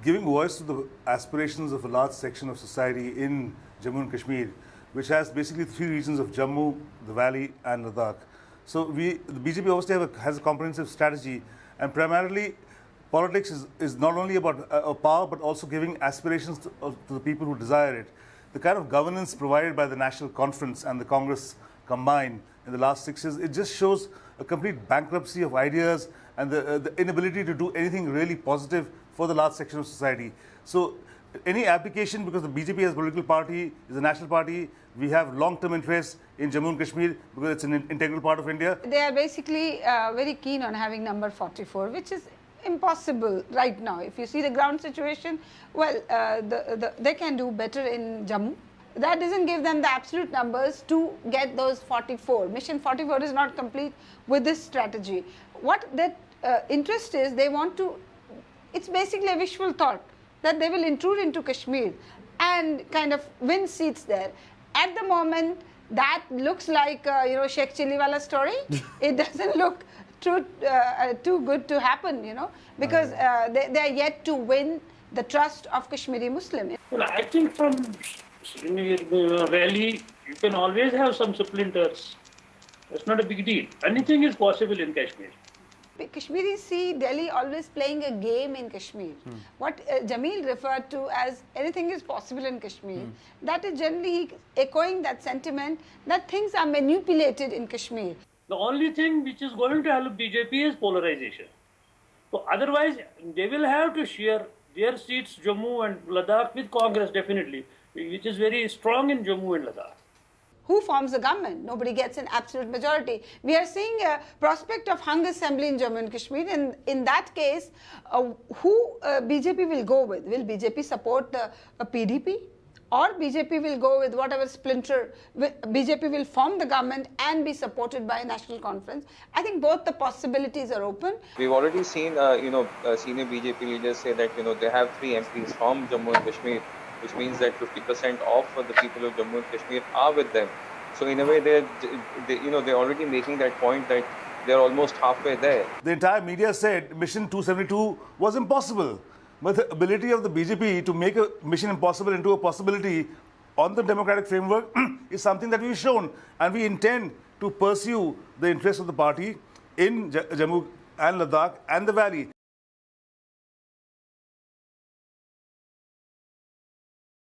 giving voice to the aspirations of a large section of society in Jammu and Kashmir, which has basically three regions of Jammu, the Valley and Ladakh. So the BJP obviously has a comprehensive strategy, and primarily politics is not only about power but also giving aspirations to the people who desire it. The kind of governance provided by the National Conference and the Congress combined in the last 6 years, it just shows a complete bankruptcy of ideas and the inability to do anything really positive for the large section of society. So any application, because the BJP as a political party is a national party, we have long-term interests in Jammu and Kashmir because it's an integral part of India. They are basically very keen on having number 44, which is impossible right now. If you see the ground situation, well, they can do better in Jammu. That doesn't give them the absolute numbers to get those 44. Mission 44 is not complete with this strategy. What that interest is, they want to, it's basically a wishful thought that they will intrude into Kashmir and kind of win seats there. At the moment, that looks like, Sheikh Chiliwala story. It doesn't look too good to happen, because they are yet to win the trust of Kashmiri Muslims. Well, I think from rally, you can always have some splinters. That's not a big deal. Anything is possible in Kashmir. Kashmiris see Delhi always playing a game in Kashmir. What Jamil referred to as anything is possible in Kashmir, that is generally echoing that sentiment that things are manipulated in Kashmir. The only thing which is going to help BJP is polarization. So otherwise, they will have to share their seats, Jammu and Ladakh, with Congress definitely, which is very strong in Jammu and Ladakh. Who forms the government? Nobody gets an absolute majority. We are seeing a prospect of hung assembly in Jammu and Kashmir, and in that case, who BJP will go with? Will BJP support a PDP? Or BJP will go with whatever splinter, BJP will form the government and be supported by a national conference. I think both the possibilities are open. We've already seen, senior BJP leaders say that, they have 3 MPs from Jammu and Kashmir, which means that 50% of the people of Jammu and Kashmir are with them. So in a way, they're already making that point that they're almost halfway there. The entire media said Mission 272 was impossible. But the ability of the BJP to make a mission impossible into a possibility on the democratic framework is something that we've shown. And we intend to pursue the interests of the party in Jammu and Ladakh and the Valley.